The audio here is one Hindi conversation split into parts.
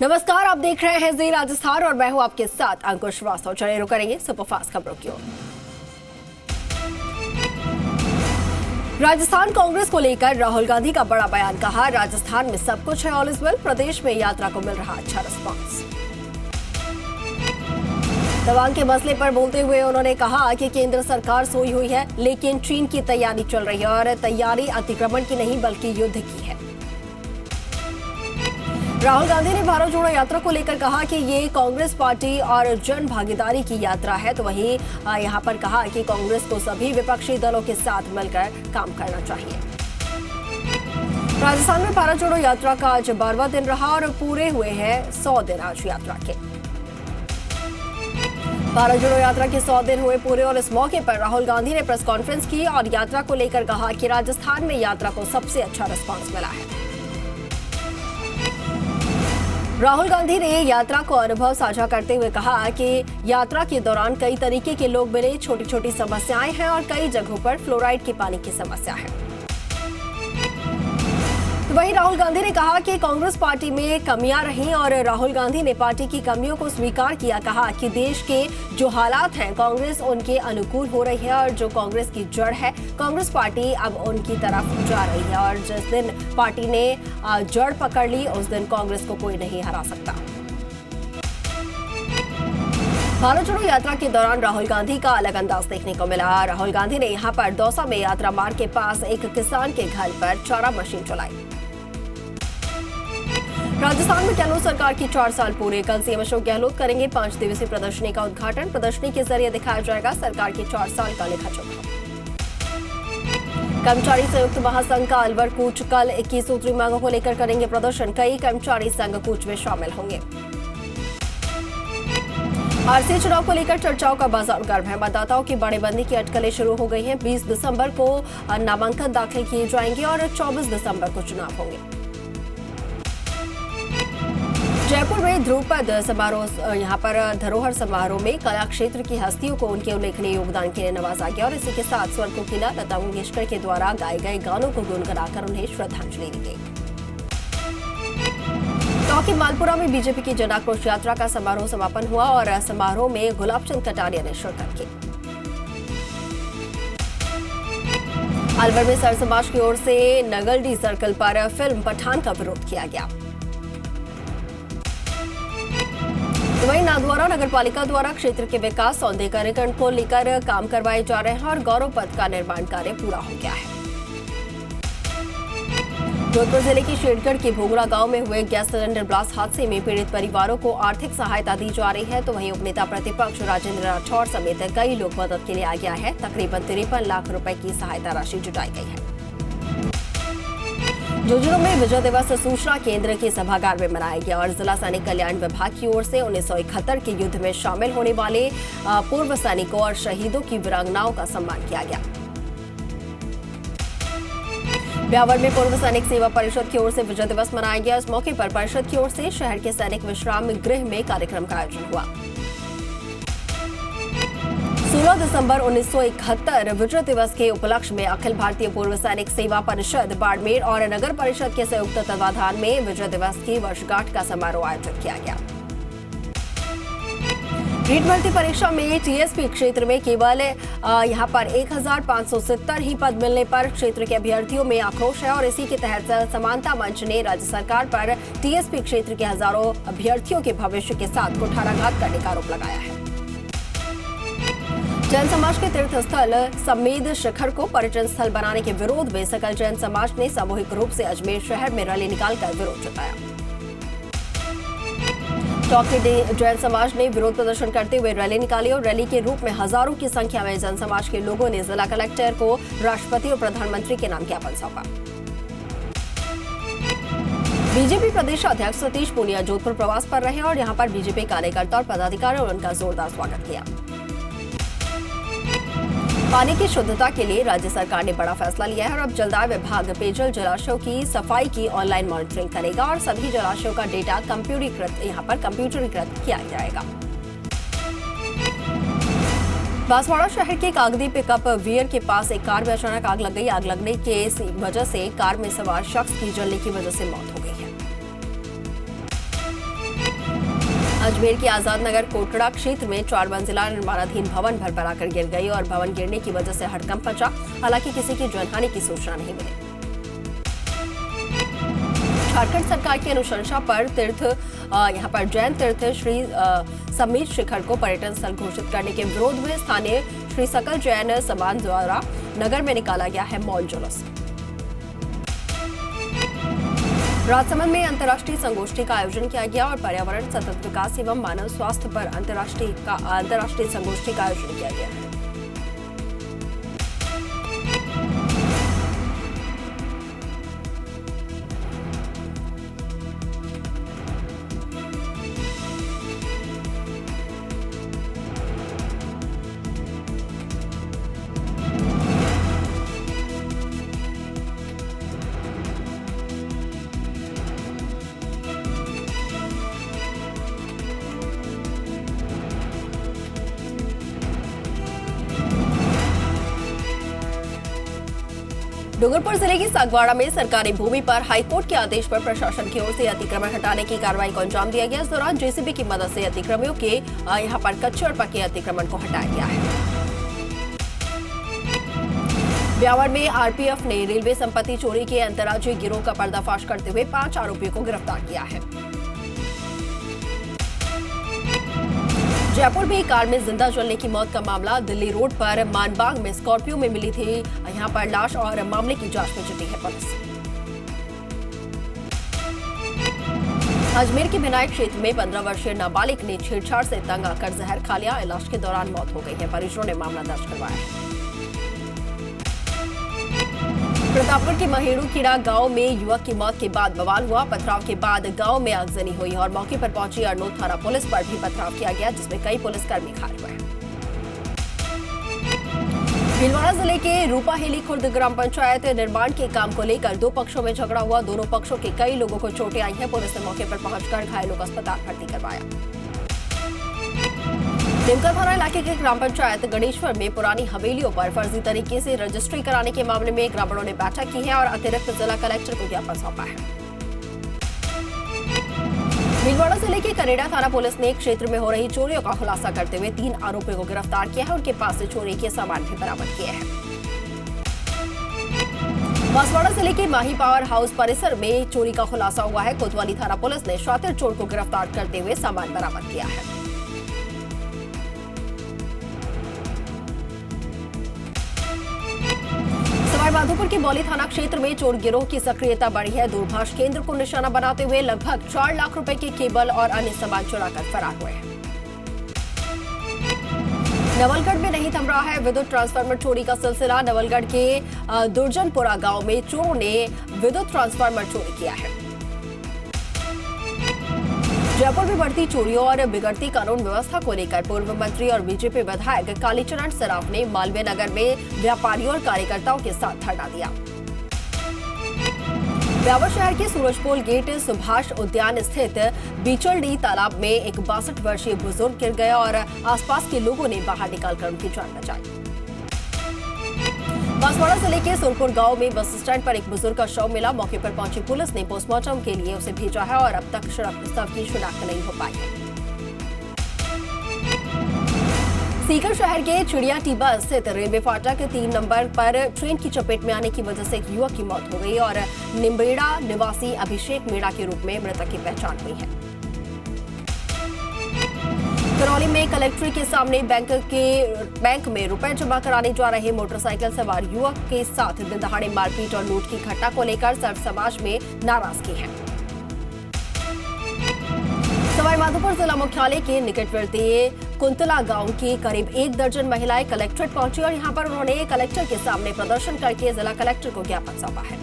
नमस्कार, आप देख रहे हैं जी राजस्थान और मैं हूं आपके साथ अंकुश श्रीवास्तव। चलिए रुक करेंगे सुपरफास्ट खबरों की ओर। राजस्थान कांग्रेस को लेकर राहुल गांधी का बड़ा बयान। कहा, राजस्थान में सब कुछ है, ऑल इज वेल। प्रदेश में यात्रा को मिल रहा अच्छा रिस्पांस। तवांग के मसले पर बोलते हुए उन्होंने कहा कि केंद्र सरकार सोई हुई है, लेकिन चीन की तैयारी चल रही है और तैयारी अतिक्रमण की नहीं बल्कि युद्ध की है। राहुल गांधी ने भारत जोड़ो यात्रा को लेकर कहा कि ये कांग्रेस पार्टी और जन भागीदारी की यात्रा है। तो वहीं यहां पर कहा कि कांग्रेस को सभी विपक्षी दलों के साथ मिलकर काम करना चाहिए। राजस्थान में भारत जोड़ो यात्रा का आज 12वां दिन रहा और पूरे हुए हैं 100 दिन आज यात्रा के। भारत जोड़ो यात्रा के 100 दिन हुए पूरे और इस मौके पर राहुल गांधी ने प्रेस कॉन्फ्रेंस की और यात्रा को लेकर कहा कि राजस्थान में यात्रा को सबसे अच्छा रिस्पांस मिला है। राहुल गांधी ने यात्रा को अनुभव साझा करते हुए कहा कि यात्रा के दौरान कई तरीके के लोग मिले, छोटी छोटी समस्याएं हैं और कई जगहों पर फ्लोराइड के पानी की समस्या है। तो वहीं राहुल गांधी ने कहा कि कांग्रेस पार्टी में कमियां रहीं और राहुल गांधी ने पार्टी की कमियों को स्वीकार किया। कहा कि देश के जो हालात हैं कांग्रेस उनके अनुकूल हो रही है और जो कांग्रेस की जड़ है, कांग्रेस पार्टी अब उनकी तरफ जा रही है और जिस दिन पार्टी ने जड़ पकड़ ली उस दिन कांग्रेस को कोई नहीं हरा सकता। भारत जोड़ो यात्रा के दौरान राहुल गांधी का अलग अंदाज देखने को मिला। राहुल गांधी ने यहां पर दौसा में यात्रा मार्ग के पास एक किसान के घर पर चारा मशीन चलाई। राजस्थान में गहलोत सरकार की 4 साल पूरे। कल सीएम अशोक गहलोत करेंगे 5 दिवसीय प्रदर्शनी का उद्घाटन। प्रदर्शनी के जरिए दिखाया जाएगा सरकार के 4 साल का लेखा जोखा। कर्मचारी संयुक्त महासंघ का अलवर कूच। कल 21 सूत्री मांगों को लेकर करेंगे प्रदर्शन। कई कर्मचारी संघ कूच में शामिल होंगे। आरसीए चुनाव को लेकर चर्चाओं का बाजार गर्म है। मतदाताओं की बड़ेबंदी की अटकलें शुरू हो गई हैं। 20 दिसंबर को नामांकन दाखिल किए जाएंगे और 24 दिसंबर को चुनाव होंगे। जयपुर में ध्रुपद समारोह, यहां पर धरोहर समारोह में कला क्षेत्र की हस्तियों को उनके उल्लेखनीय योगदान के लिए नवाजा गया और इसी के साथ स्वर कोकिला लता मंगेशकर के द्वारा गाए गए गानों को गुनगुनाकर उन्हें श्रद्धांजलि दी गई। टॉकी मालपुरा में बीजेपी की जन आक्रोश यात्रा का समारोह समापन हुआ और समारोह में गुलाबचंद कटारिया ने शिरकत की। अलवर में सर समाज की ओर से नगलडी सर्कल पर फिल्म पठान का विरोध किया गया। वहीं नाथद्वारा नगरपालिका द्वारा क्षेत्र के विकास सौंदर्यीकरण को लेकर काम करवाए जा रहे हैं और गौरव पथ का निर्माण कार्य पूरा हो गया है। जोधपुर जिले की शेरगढ़ के भोगड़ा गांव में हुए गैस सिलेंडर ब्लास्ट हादसे में पीड़ित परिवारों को आर्थिक सहायता दी जा रही है। तो वहीं उपनेता प्रतिपक्ष राजेंद्र राठौड़ समेत कई लोग मदद के लिए आगे आए हैं। तकरीबन 53 लाख रुपए की सहायता राशि जुटाई गई है। झुंझुनू में विजय दिवस सूचना केंद्र के सभागार में मनाया गया और जिला सैनिक कल्याण विभाग की ओर से 1971 के युद्ध में शामिल होने वाले पूर्व सैनिकों और शहीदों की वीरांगनाओं का सम्मान किया गया। ब्यावर में पूर्व सैनिक सेवा परिषद की ओर से विजय दिवस मनाया गया। इस मौके पर परिषद की ओर से शहर के सैनिक विश्राम गृह में कार्यक्रम का आयोजन हुआ। 16 दिसंबर 1971 विजय दिवस के उपलक्ष्य में अखिल भारतीय पूर्व सैनिक सेवा परिषद बाड़मेर और नगर परिषद के संयुक्त तत्वाधान में विजय दिवस की वर्षगांठ का समारोह आयोजित किया गया। नीट भर्ती परीक्षा में टीएसपी क्षेत्र में केवल यहां पर 1570 ही पद मिलने पर क्षेत्र के अभ्यर्थियों में आक्रोश है और इसी के तहत समानता मंच ने राज्य सरकार पर टीएसपी क्षेत्र के हजारों अभ्यर्थियों के भविष्य के साथ कुठाराघात करने का आरोप लगाया है। जैन समाज के तीर्थ स्थल समेद शिखर को पर्यटन स्थल बनाने के विरोध में सकल जैन समाज ने सामूहिक रूप से अजमेर शहर में रैली निकालकर विरोध जताया। टॉकी जैन समाज ने विरोध प्रदर्शन करते हुए रैली निकाली और रैली के रूप में हजारों की संख्या में जैन समाज के लोगों ने जिला कलेक्टर को राष्ट्रपति और प्रधानमंत्री के नाम ज्ञापन सौंपा। बीजेपी प्रदेश अध्यक्ष सतीश पूनिया जोधपुर प्रवास पर रहे और यहां पर बीजेपी कार्यकर्ता और पदाधिकारियों ने उनका जोरदार स्वागत किया। पानी की शुद्धता के लिए राज्य सरकार ने बड़ा फैसला लिया है और अब जलदाय विभाग पेयजल जलाशयों की सफाई की ऑनलाइन मॉनिटरिंग करेगा और सभी जलाशयों का डेटा कंप्यूटरीकृत किया जाएगा। बांसवाड़ा शहर के कागदी पिकअप वियर के पास एक कार में अचानक आग लग गई। आग लगने की वजह से कार में सवार शख्स की जलने की वजह से मौत हो गई है। अजमेर के आजाद नगर कोटड़ा क्षेत्र में 4 मंजिला निर्माणाधीन भवन भरभरा कर गिर गई और भवन गिरने की वजह से हड़कंप मचा। हालांकि किसी की जानहानि की सूचना नहीं मिली। झारखंड सरकार की अनुशंसा पर यहाँ पर जैन तीर्थ श्री समीर शिखर को पर्यटन स्थल घोषित करने के विरोध में स्थानीय श्री सकल जैन समाज द्वारा नगर में निकाला गया है मौन जुलूस। राजसमंद में अंतर्राष्ट्रीय संगोष्ठी का आयोजन किया गया और पर्यावरण सतत विकास एवं मानव स्वास्थ्य पर अंतर्राष्ट्रीय संगोष्ठी का आयोजन किया गया है। डूंगरपुर जिले की सागवाड़ा में सरकारी भूमि पर हाईकोर्ट के आदेश पर प्रशासन की ओर से अतिक्रमण हटाने की कार्रवाई को अंजाम दिया गया। इस दौरान जेसीबी की मदद से अतिक्रमियों के यहां पर कच्चे और पक्के अतिक्रमण को हटाया गया है। ब्यावर में आरपीएफ ने रेलवे संपत्ति चोरी के अंतर्राज्यीय गिरोह का पर्दाफाश करते हुए 5 आरोपियों को गिरफ्तार किया है। जयपुर में कार में जिंदा जलने की मौत का मामला। दिल्ली रोड पर मानबाग में स्कॉर्पियो में मिली थी यहां पर लाश और मामले की जांच में जुटी है पुलिस। अजमेर के विनायक क्षेत्र में 15 वर्षीय नाबालिग ने छेड़छाड़ से तंग आकर जहर खा लिया। इलाज के दौरान मौत हो गई है। परिजनों ने मामला दर्ज करवाया है। प्रतापगढ़ के महेड़ू खीड़ा गांव में युवक की मौत के बाद बवाल हुआ। पथराव के बाद गांव में आगजनी हुई और मौके पर पहुंची अरनोद थाना पुलिस पर भी पथराव किया गया, जिसमें कई पुलिसकर्मी घायल हुए। भीलवाड़ा जिले के रूपाहेली खुर्द ग्राम पंचायत निर्माण के काम को लेकर 2 पक्षों में झगड़ा हुआ। दोनों पक्षों के कई लोगों को चोटें आई हैं। पुलिस ने मौके पर पहुंचकर घायलों को अस्पताल भर्ती करवाया। टिमका थाना इलाके के ग्राम पंचायत गणेश्वर में पुरानी हवेलियों पर फर्जी तरीके से रजिस्ट्री कराने के मामले में ग्रामीणों ने बैठक की है और अतिरिक्त जिला कलेक्टर को ज्ञापन सौंपा है। भीलवाड़ा जिले के कनेडा थाना पुलिस ने क्षेत्र में हो रही चोरियों का खुलासा करते हुए 3 आरोपियों को गिरफ्तार किया है। उनके पास से चोरी के सामान भी बरामद किए हैं। बांसवाड़ा जिले के माही पावर हाउस परिसर में चोरी का खुलासा हुआ है। कोतवाली थाना पुलिस ने शातिर चोर को गिरफ्तार करते हुए सामान बरामद किया है। सवाईमाधोपुर के बौली थाना क्षेत्र में चोर गिरोह की सक्रियता बढ़ी है। दूरभाष केंद्र को निशाना बनाते हुए लगभग 4 लाख रुपए के केबल और अन्य सामान चुराकर फरार हुए हैं। नवलगढ़ में नहीं थम रहा है विद्युत ट्रांसफार्मर चोरी का सिलसिला। नवलगढ़ के दुर्जनपुरा गांव में चोरों ने विद्युत ट्रांसफार्मर चोरी किया है। जयपुर में बढ़ती चोरियों और बिगड़ती कानून व्यवस्था को लेकर पूर्व मंत्री और बीजेपी विधायक कालीचरण सराफ ने मालवीय नगर में व्यापारियों और कार्यकर्ताओं के साथ धरना दिया। ब्यावर शहर के सूरजपोल गेट सुभाष उद्यान स्थित बीचलडी तालाब में एक 62 वर्षीय बुजुर्ग गिर गया और आसपास के लोगों ने बाहर निकालकर उनकी जान बचाई। बांसवाड़ा जिले के सुरपुर गांव में बस स्टैंड पर एक बुजुर्ग का शव मिला। मौके पर पहुंची पुलिस ने पोस्टमार्टम के लिए उसे भेजा है और अब तक शव की शिनाख्त नहीं हो पाई है। सीकर शहर के चिड़िया टीबा स्थित रेलवे फाटक 3 नंबर पर ट्रेन की चपेट में आने की वजह से एक युवक की मौत हो गई और निम्बेड़ा निवासी अभिषेक मीणा के रूप में मृतक की पहचान हुई है। करौली में कलेक्ट्रेट के सामने बैंक में रुपए जमा कराने जा रहे मोटरसाइकिल सवार युवक के साथ दिन दहाड़े मारपीट और लूट की घटना को लेकर सर्व समाज में नाराजगी है। सवाईमाधोपुर जिला मुख्यालय के निकटवर्ती कुंतला गांव की करीब 1 दर्जन महिलाएं कलेक्ट्रेट पहुंची और यहां पर उन्होंने कलेक्टर के सामने प्रदर्शन करके जिला कलेक्टर को ज्ञापन सौंपा है।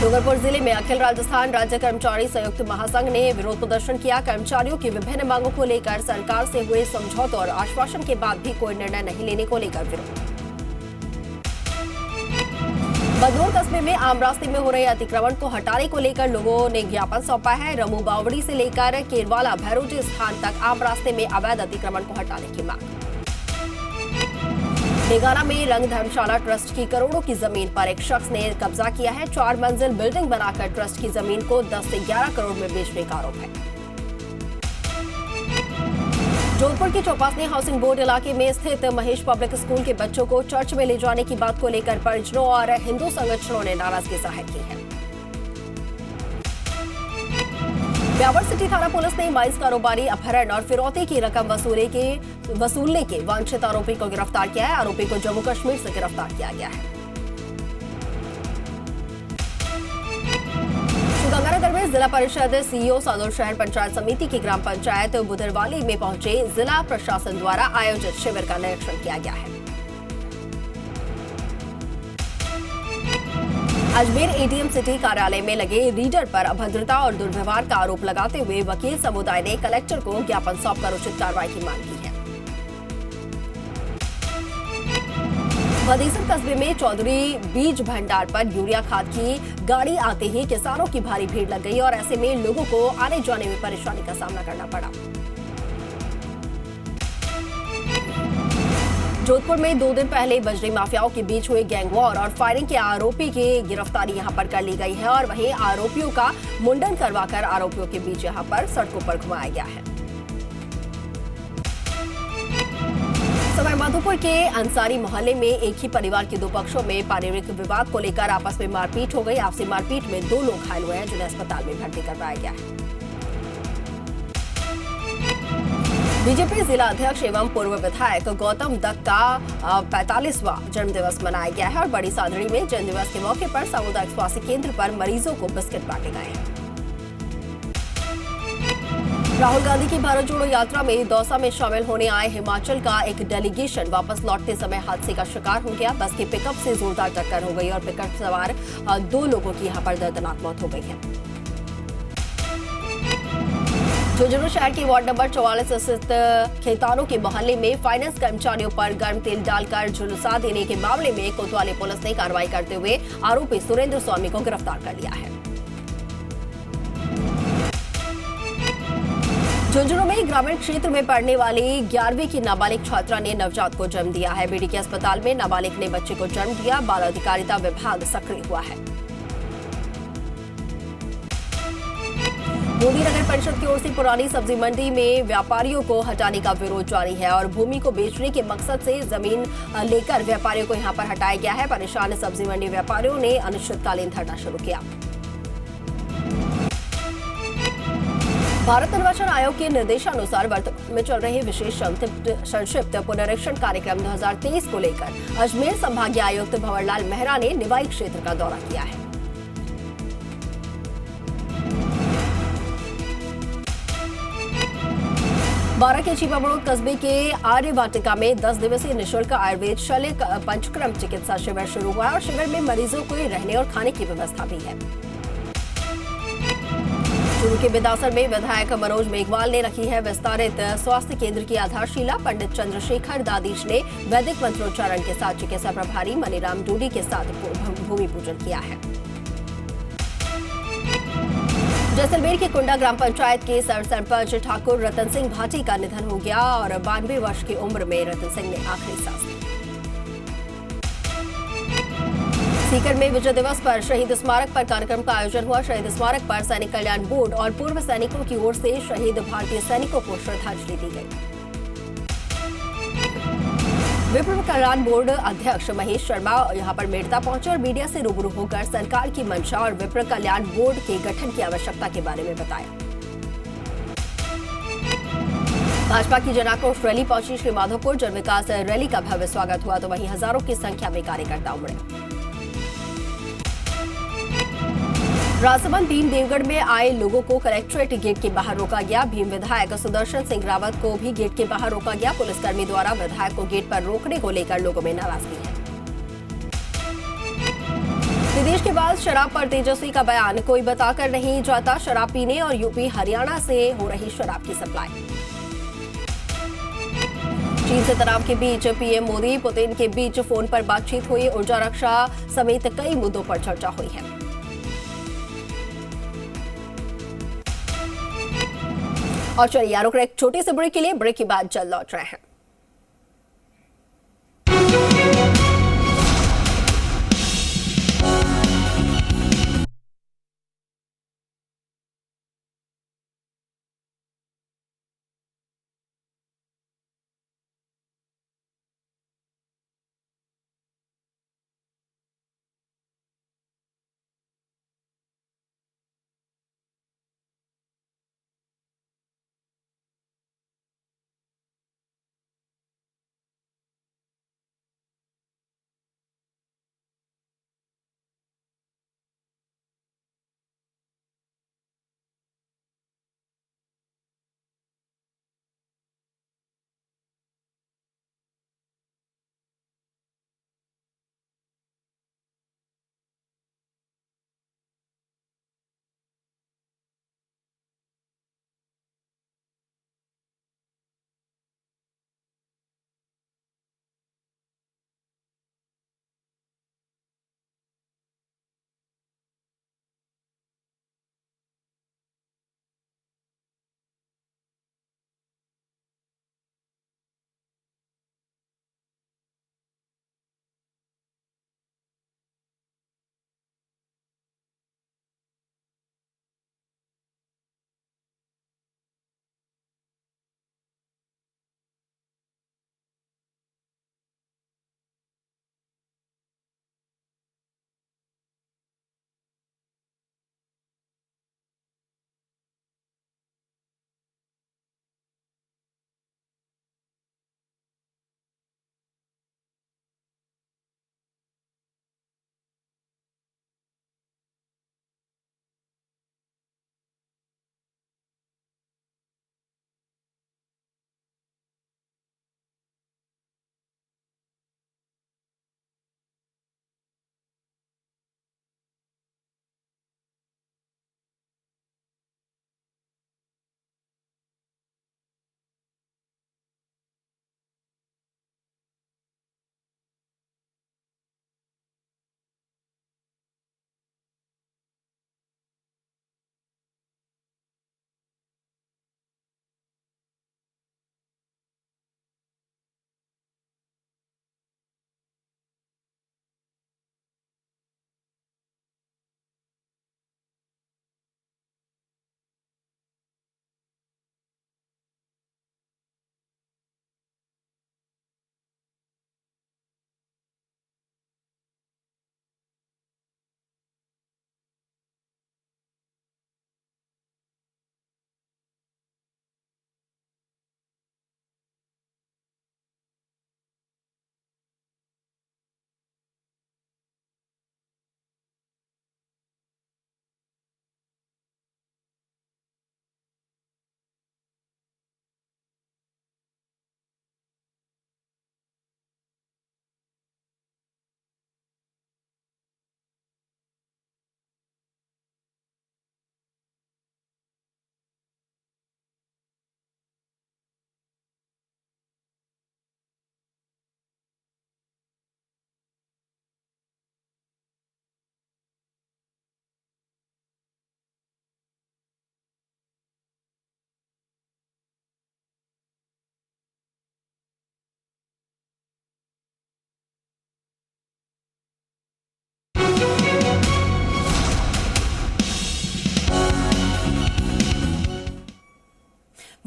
डूंगरपुर जिले में अखिल राजस्थान राज्य कर्मचारी संयुक्त महासंघ ने विरोध प्रदर्शन किया। कर्मचारियों की विभिन्न मांगों को लेकर सरकार से हुए समझौते और आश्वासन के बाद भी कोई निर्णय नहीं लेने को लेकर विरोध। बदनौर कस्बे में आम रास्ते में हो रहे अतिक्रमण को हटाने को लेकर लोगों ने ज्ञापन सौंपा है। रमू बावड़ी से लेकर केरवाला भैरोजी स्थान तक आम रास्ते में अवैध अतिक्रमण को हटाने की मांग। डेगाना में रंग धर्मशाला ट्रस्ट की करोड़ों की जमीन पर एक शख्स ने कब्जा किया है। 4 मंजिल बिल्डिंग बनाकर ट्रस्ट की जमीन को 10 से 11 करोड़ में बेचने का आरोप है। जोधपुर के चौपासनी हाउसिंग बोर्ड इलाके में स्थित महेश पब्लिक स्कूल के बच्चों को चर्च में ले जाने की बात को लेकर परिजनों और हिंदू संगठनों ने नाराजगी जाहिर की है। ब्यावर सिटी थाना पुलिस ने 22 कारोबारी अपहरण और फिरौती की रकम वसूलने के वांछित आरोपी को गिरफ्तार किया है। आरोपी को जम्मू कश्मीर से गिरफ्तार किया गया है। गंगानगर में जिला परिषद सीईओ सादुल शहर पंचायत समिति की ग्राम पंचायत बुधरवाली में पहुंचे जिला प्रशासन द्वारा आयोजित शिविर का निरीक्षण किया गया है। अजमेर एटीएम सिटी कार्यालय में लगे रीडर पर अभद्रता और दुर्व्यवहार का आरोप लगाते हुए वकील समुदाय ने कलेक्टर को ज्ञापन सौंपकर उचित कार्रवाई की मांग की है। बदेसर कस्बे में चौधरी बीज भंडार पर यूरिया खाद की गाड़ी आते ही किसानों की भारी भीड़ लग गई और ऐसे में लोगों को आने जाने में परेशानी का सामना करना पड़ा। जोधपुर में 2 दिन पहले बजरी माफियाओं के बीच हुए गैंग वॉर और फायरिंग के आरोपी की गिरफ्तारी यहां पर कर ली गई है और वहीं आरोपियों का मुंडन करवाकर आरोपियों के बीच यहां पर सड़कों पर घुमाया गया है। सवाईमाधोपुर के अंसारी मोहल्ले में एक ही परिवार के 2 पक्षों में पारिवारिक विवाद को लेकर आपस में मारपीट हो गई। आपसी मारपीट में 2 लोग घायल हुए हैं जिन्हें अस्पताल में भर्ती करवाया गया है। बीजेपी जिला अध्यक्ष एवं पूर्व विधायक गौतम दत्त का 45वां जन्मदिवस मनाया गया है और बड़ी सादड़ी में जन्मदिवस के मौके पर सामुदायिक स्वास्थ्य केंद्र पर मरीजों को बिस्किट बांटे गए हैं। राहुल गांधी की भारत जोड़ो यात्रा में दौसा में शामिल होने आए हिमाचल का एक डेलीगेशन वापस लौटते समय हादसे का शिकार हो गया। बस की पिकअप से जोरदार टक्कर हो गई और पिकअप सवार 2 लोगों की यहां पर दर्दनाक मौत हो गई है। झुंझुनू शहर के वार्ड नंबर 44 स्थित खेतानों के मोहल्ले में फाइनेंस कर्मचारियों पर गर्म तेल डालकर झुलसा देने के मामले में कोतवाली पुलिस ने कार्रवाई करते हुए आरोपी सुरेंद्र स्वामी को गिरफ्तार कर लिया है। झुंझुनू में ग्रामीण क्षेत्र में पढ़ने वाली 11वीं की नाबालिग छात्रा ने नवजात को जन्म दिया है। बीडीके अस्पताल में नाबालिग ने बच्चे को जन्म दिया। बाल अधिकारिता विभाग सक्रिय हुआ है। मोदी नगर परिषद की ओर से पुरानी सब्जी मंडी में व्यापारियों को हटाने का विरोध जारी है और भूमि को बेचने के मकसद से जमीन लेकर व्यापारियों को यहां पर हटाया गया है। परेशान सब्जी मंडी व्यापारियों ने अनिश्चितकालीन धरना शुरू किया। भारत निर्वाचन आयोग के निर्देशानुसार वर्तमान में चल रहे विशेष संक्षिप्त पुनरीक्षण कार्यक्रम 2023 को लेकर अजमेर संभागीय आयुक्त भंवरलाल मेहरा ने निवाई क्षेत्र का दौरा किया है। बारां के छिपाबड़ोद कस्बे के आर्य वाटिका में 10 दिवसीय निःशुल्क आयुर्वेद शल्य पंचक्रम चिकित्सा शिविर शुरू हुआ और शिविर में मरीजों को रहने और खाने की व्यवस्था भी है। चूरू के बिदासर में विधायक मनोज मेघवाल ने रखी है विस्तारित स्वास्थ्य केंद्र की आधारशिला। पंडित चंद्रशेखर दादीश ने वैदिक मंत्रोच्चारण के साथ चिकित्सा प्रभारी मनीराम डूडी के साथ भूमि पूजन किया है। जैसलमेर के कुंडा ग्राम पंचायत के सरपंच ठाकुर रतन सिंह भाटी का निधन हो गया और 92 वर्ष की उम्र में रतन सिंह ने आखिरी सांस ली। सीकर में विजय दिवस पर शहीद स्मारक पर कार्यक्रम का आयोजन हुआ। शहीद स्मारक पर सैनिक कल्याण बोर्ड और पूर्व सैनिकों की ओर से शहीद भारतीय सैनिकों को श्रद्धांजलि दी गई। विप्र कल्याण बोर्ड अध्यक्ष महेश शर्मा यहां पर मेड़ता पहुंचे और मीडिया से रूबरू होकर सरकार की मंशा और विप्र कल्याण बोर्ड के गठन की आवश्यकता के बारे में बताया। भाजपा की जन आक्रोश रैली पहुंची श्रीमाधोपुर। जन विकास रैली का भव्य स्वागत हुआ तो वहीं हजारों की संख्या में कार्यकर्ता उमड़े। राजसमंद भीम देवगढ़ में आए लोगों को कलेक्ट्रेट गेट के बाहर रोका गया। भीम विधायक सुदर्शन सिंह रावत को भी गेट के बाहर रोका गया। पुलिसकर्मी द्वारा विधायक को गेट पर रोकने को लेकर लोगों में नाराजगी है। विदेश के बाद शराब पर तेजस्वी का बयान, कोई बताकर नहीं जाता शराब पीने और यूपी हरियाणा से हो रही शराब की सप्लाई। चीन से तनाव के बीच पीएम मोदी पुतिन के बीच फोन पर बातचीत हुई। ऊर्जा रक्षा समेत कई मुद्दों पर चर्चा हुई है। और चलिए यारों एक छोटे से ब्रेक के लिए, ब्रेक के बाद जल्द लौट रहे हैं।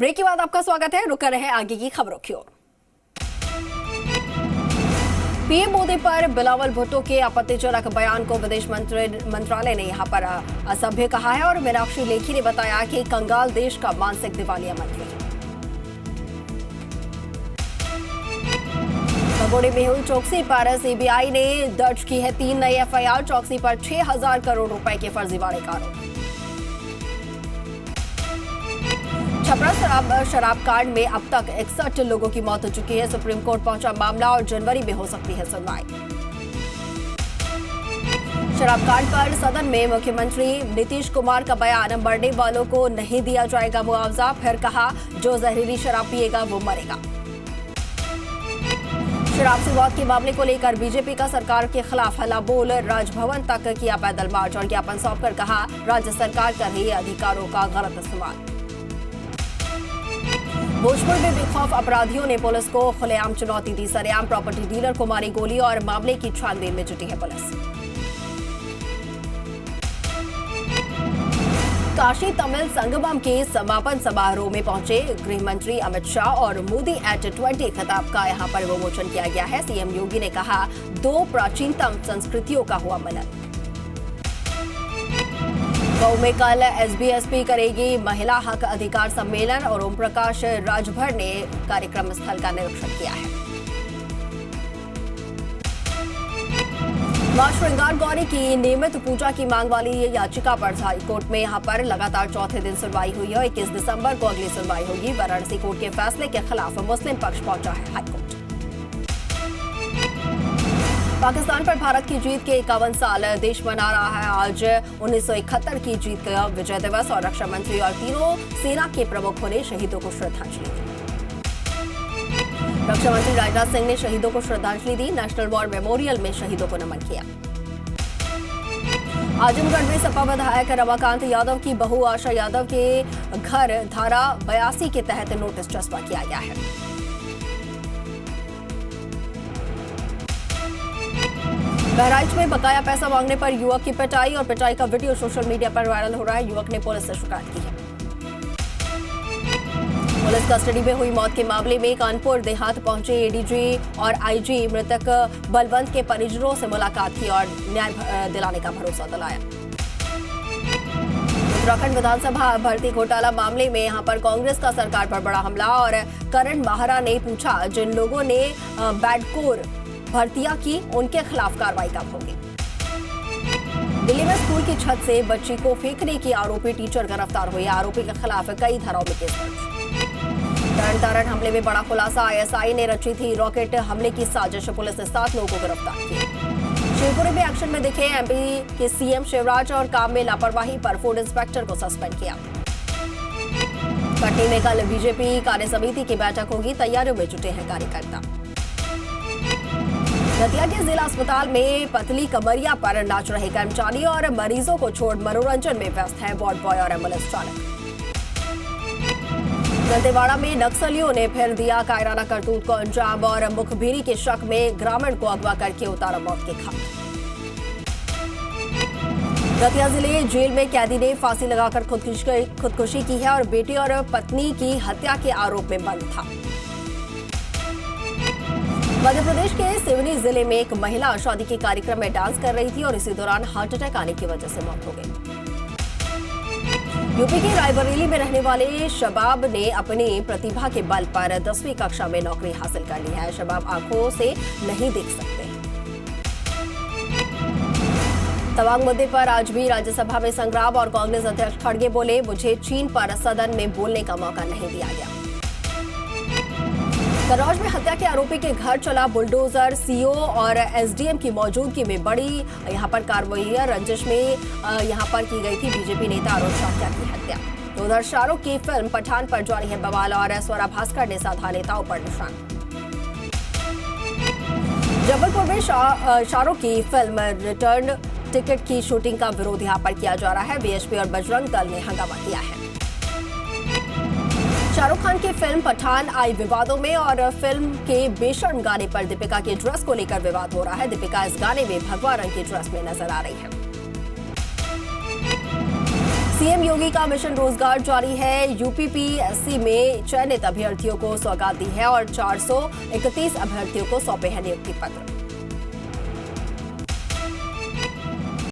ब्रेक के बाद आपका स्वागत है। रुक कर रहे आगे की खबरों की ओर। पीएम मोदी पर बिलावल भुट्टो के आपत्तिजनक बयान को विदेश मंत्रालय ने यहां पर असभ्य कहा है और मीनाक्षी लेखी ने बताया कि कंगाल देश का मानसिक दिवालिया मंत्री है। भगोड़े मेहुल चौकसी पर सीबीआई ने दर्ज की है 3 नई एफआईआर। चौकसी पर 6,000 करोड़ रुपए के फर्जीवाड़े का आरोप। छपरा शराब कांड में अब तक 61 लोगों की मौत हो चुकी है। सुप्रीम कोर्ट पहुंचा मामला और जनवरी में हो सकती है सुनवाई। शराब कांड पर सदन में मुख्यमंत्री नीतीश कुमार का बयान, मरने वालों को नहीं दिया जाएगा मुआवजा। फिर कहा, जो जहरीली शराब पिएगा वो मरेगा। शराब से मौत के मामले को लेकर बीजेपी का सरकार के खिलाफ हल्ला बोल, राजभवन तक किया पैदल मार्च और ज्ञापन सौंपकर कहा, राज्य सरकार कर रही है अधिकारों का गलत इस्तेमाल। भोजपुर में बेखौफ अपराधियों ने पुलिस को खुलेआम चुनौती दी। सरेआम प्रॉपर्टी डीलर को मारी गोली और मामले की छानबीन में जुटी है पुलिस। काशी तमिल संगमम के समापन समारोह में पहुंचे गृह मंत्री अमित शाह और मोदी एट 20 खिताब का यहां पर विमोचन किया गया है। सीएम योगी ने कहा, 2 प्राचीनतम संस्कृतियों का हुआ मिलन। मऊ में कल एसबीएसपी करेगी महिला हक अधिकार सम्मेलन और ओम प्रकाश राजभर ने कार्यक्रम स्थल का निरीक्षण किया है। मां श्रृंगार गौरी की नियमित पूजा की मांग वाली याचिका पर हाईकोर्ट में यहां पर लगातार चौथे दिन सुनवाई हुई है। 21 दिसंबर को अगली सुनवाई होगी। वाराणसी कोर्ट के फैसले के खिलाफ मुस्लिम पक्ष पहुंचा है हाईकोर्ट। पाकिस्तान पर भारत की जीत के 51 साल देश मना रहा है आज 1971 की जीत का विजय दिवस और रक्षा मंत्री और तीनों सेना के प्रमुखों ने शहीदों को श्रद्धांजलि दी। रक्षा मंत्री राजनाथ सिंह ने शहीदों को श्रद्धांजलि दी। नेशनल वॉर मेमोरियल में शहीदों को नमन किया। आजमगढ़ में सपा विधायक रमाकांत यादव की बहू आशा यादव के घर धारा 82 के तहत नोटिस चस्पा किया गया है। बहराइच में बकाया पैसा मांगने पर युवक की पिटाई और पिटाई का वीडियो सोशल मीडिया पर वायरल हो रहा है। युवक ने पुलिस से शिकायत की है। पुलिस कस्टडी में हुई मौत के मामले में कानपुर देहात पहुंचे एडीजी और आईजी मृतक बलवंत के परिजनों से मुलाकात की और न्याय दिलाने का भरोसा दिलाया। उत्तराखंड विधानसभा भर्ती घोटाला मामले में यहां पर कांग्रेस का सरकार पर बड़ा हमला और करण माहरा ने पूछा, जिन लोगों ने बैडकोर भर्तियां की उनके खिलाफ कार्रवाई कब होगी। दिल्ली में स्कूल की छत से बच्ची को फेंकने की आरोपी टीचर गिरफ्तार हुई। आरोपी के खिलाफ कई धाराओं में केस दर्ज। तरन हमले में बड़ा खुलासा, आईएसआई ने रची थी रॉकेट हमले की साजिश। पुलिस ने 7 लोगों को गिरफ्तार किया। शिवपुरी में एक्शन में दिखे एमपी के सीएम शिवराज और काम में लापरवाही पर फूड इंस्पेक्टर को सस्पेंड किया। कटनी में कल बीजेपी कार्य समिति की बैठक होगी। तैयारियों में जुटे हैं कार्यकर्ता। दतिया के जिला अस्पताल में पतली कमरिया पर नाच रहे कर्मचारी और मरीजों को छोड़ मनोरंजन में व्यस्त है वार्ड बॉय और एम्बुलेंस चालक। दंतेवाड़ा में नक्सलियों ने फिर दिया कायराना करतूत को अंजाम और मुखबिरी के शक में ग्रामीण को अगवा करके उतारा मौत के घाट। दतिया जिले जेल में कैदी ने फांसी लगाकर खुदकुशी की है और बेटे और पत्नी की हत्या के आरोप में बंद था। मध्य प्रदेश के सिवनी जिले में एक महिला शादी के कार्यक्रम में डांस कर रही थी और इसी दौरान हार्ट अटैक आने की वजह से मौत हो गई। यूपी के रायबरेली में रहने वाले शबाब ने अपनी प्रतिभा के बल पर 10वीं कक्षा में नौकरी हासिल कर ली है। शबाब आंखों से नहीं देख सकते। तवांग मुद्दे पर आज भी राज्यसभा में संग्राम और कांग्रेस अध्यक्ष खड़गे बोले, मुझे चीन पर सदन में बोलने का मौका नहीं दिया गया। कन्नौज में हत्या के आरोपी के घर चला बुलडोजर। सीओ और एसडीएम की मौजूदगी में बड़ी यहां पर कार्रवाई है। रंजिश में यहां पर की गई थी बीजेपी नेता अरुण शाक्या की हत्या। तो उधर शाहरुख की फिल्म पठान पर जारी है बवाल और स्वरा भास्कर ने साधा नेताओं पर निशान। जबलपुर में शाहरुख की फिल्म रिटर्न टिकट की शूटिंग का विरोध यहां पर किया जा रहा है। बीएसपी और बजरंग दल ने हंगामा किया है। शाहरुख खान की फिल्म पठान आई विवादों में और फिल्म के बेशर्म गाने पर दीपिका की ड्रेस को लेकर विवाद हो रहा है। दीपिका इस गाने में भगवा रंग की ड्रेस में नजर आ रही है। सीएम योगी का मिशन रोजगार जारी है। यूपीपीएससी में चयनित अभ्यर्थियों को सौगात दी है और 431 अभ्यर्थियों को सौंपे हैं नियुक्ति पत्र।